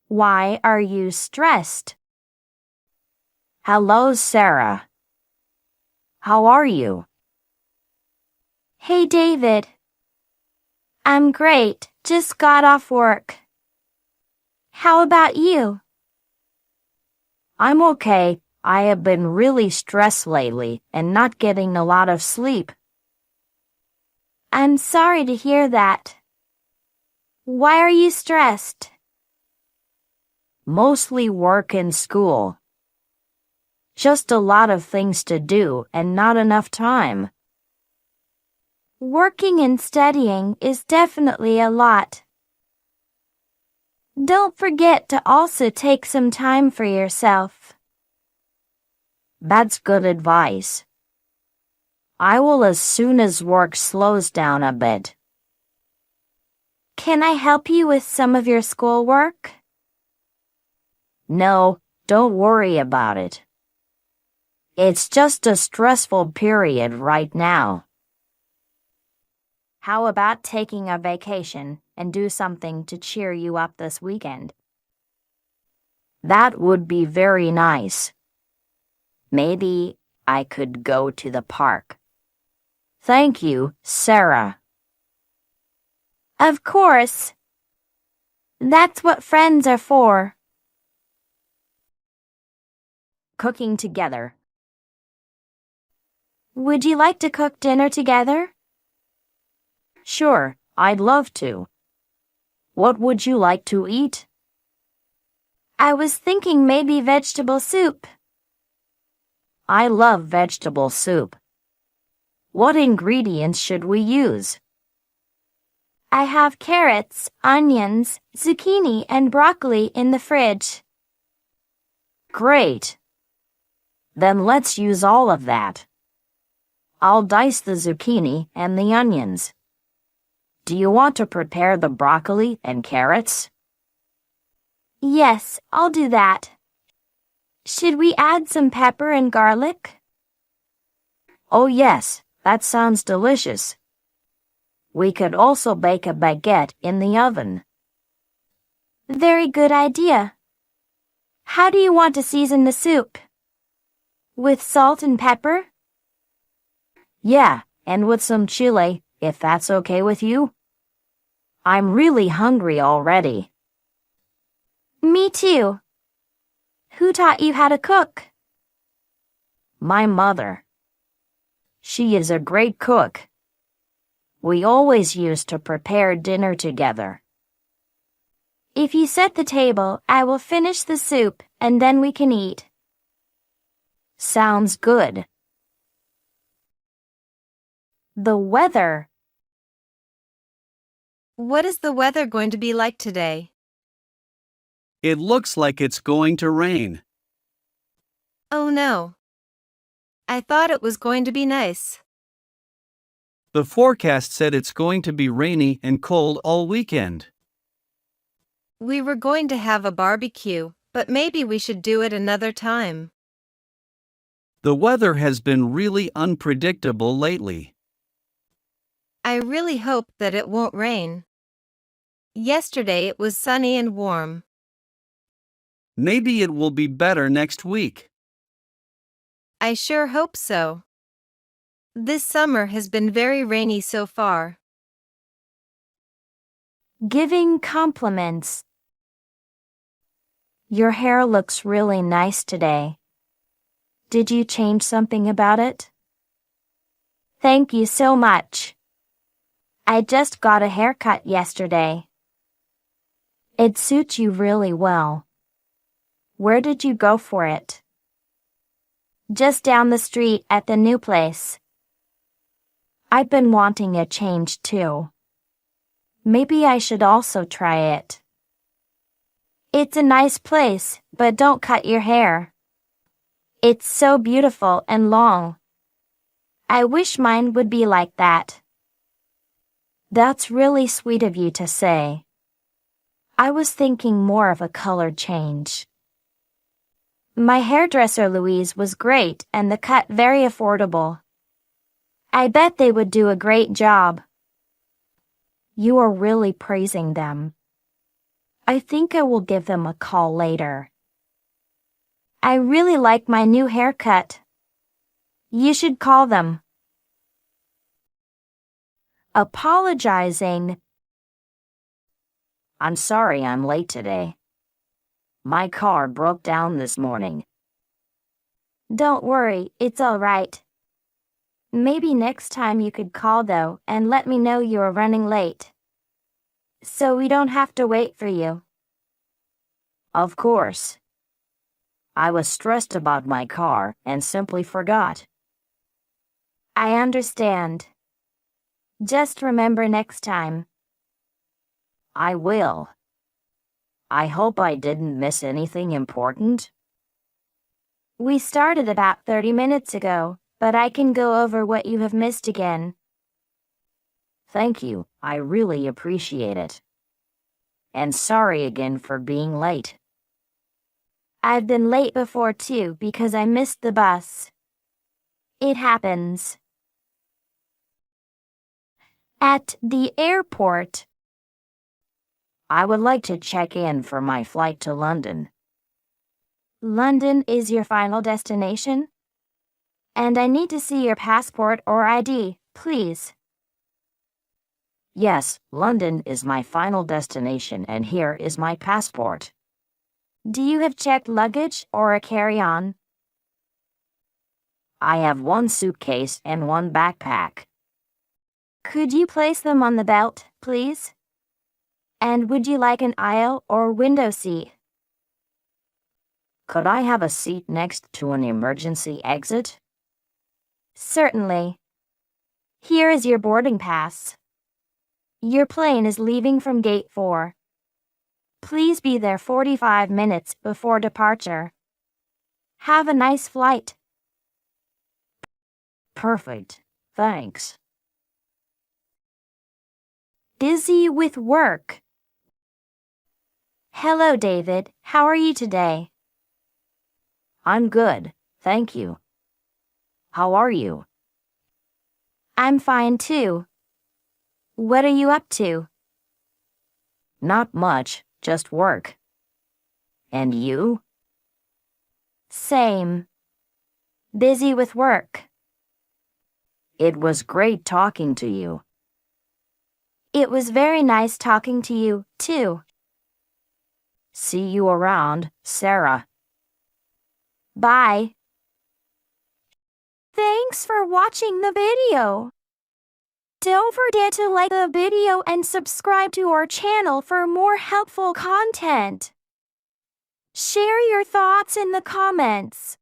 Why are you stressed? Hello, Sarah. How are you? Hey, David. I'm great. Just got off work. How about you? I'm okay. I have been really stressed lately and not getting a lot of sleep. I'm sorry to hear that. Why are you stressed? Mostly work and school. Just a lot of things to do and not enough time. Working and studying is definitely a lot. Don't forget to also take some time for yourself. That's good advice. I will as soon as work slows down a bit. Can I help you with some of your schoolwork? No, don't worry about it. It's just a stressful period right now. How about taking a vacation and do something to cheer you up this weekend? That would be very nice. Maybe I could go to the park. Thank you, Sarah. Of course. That's what friends are for. Cooking together. Would you like to cook dinner together? Sure, I'd love to. What would you like to eat? I was thinking maybe vegetable soup. I love vegetable soup. What ingredients should we use? I have carrots, onions, zucchini, and broccoli in the fridge. Great. Then let's use all of that. I'll dice the zucchini and the onions. Do you want to prepare the broccoli and carrots? Yes, I'll do that. Should we add some pepper and garlic? Oh yes, that sounds delicious. We could also bake a baguette in the oven. Very good idea. How do you want to season the soup? With salt and pepper? Yeah, and with some chili, if that's okay with you. I'm really hungry already. Me too. Who taught you how to cook? My mother. She is a great cook. We always used to prepare dinner together. If you set the table, I will finish the soup and then we can eat. Sounds good. The weather. What is the weather going to be like today? It looks like it's going to rain. Oh no. I thought it was going to be nice. The forecast said it's going to be rainy and cold all weekend. We were going to have a barbecue, but maybe we should do it another time. The weather has been really unpredictable lately. I really hope that it won't rain. Yesterday it was sunny and warm. Maybe it will be better next week. I sure hope so. This summer has been very rainy so far. Giving compliments. Your hair looks really nice today. Did you change something about it? Thank you so much. I just got a haircut yesterday. It suits you really well. Where did you go for it? Just down the street at the new place. I've been wanting a change too. Maybe I should also try it. It's a nice place, but don't cut your hair. It's so beautiful and long. I wish mine would be like that. That's really sweet of you to say. I was thinking more of a color change. My hairdresser Louise was great and the cut very affordable. I bet they would do a great job. You are really praising them. I think I will give them a call later. I really like my new haircut. You should call them. Apologizing. I'm sorry I'm late today. My car broke down this morning. Don't worry, it's all right. Maybe next time you could call though and let me know you are running late. So we don't have to wait for you. Of course. I was stressed about my car and simply forgot. I understand. Just remember next time. I will. I hope I didn't miss anything important. We started about 30 minutes ago, but I can go over what you have missed again. Thank you, I really appreciate it. And sorry again for being late. I've been late before too because I missed the bus. It happens. At the airport. I would like to check in for my flight to London. London is your final destination? And I need to see your passport or ID, please. Yes, London is my final destination and here is my passport. Do you have checked luggage or a carry-on? I have one suitcase and one backpack. Could you place them on the belt, please? And would you like an aisle or window seat? Could I have a seat next to an emergency exit? Certainly. Here is your boarding pass. Your plane is leaving from Gate 4. Please be there 45 minutes before departure. Have a nice flight. Perfect. Thanks. Busy with work. Hello, David. How are you today? I'm good, thank you. How are you? I'm fine too. What are you up to? Not much, just work. And you? Same. Busy with work. It was great talking to you. It was very nice talking to you, too. See you around, Sarah. Bye. Thanks for watching the video. Don't forget to like the video and subscribe to our channel for more helpful content. Share your thoughts in the comments.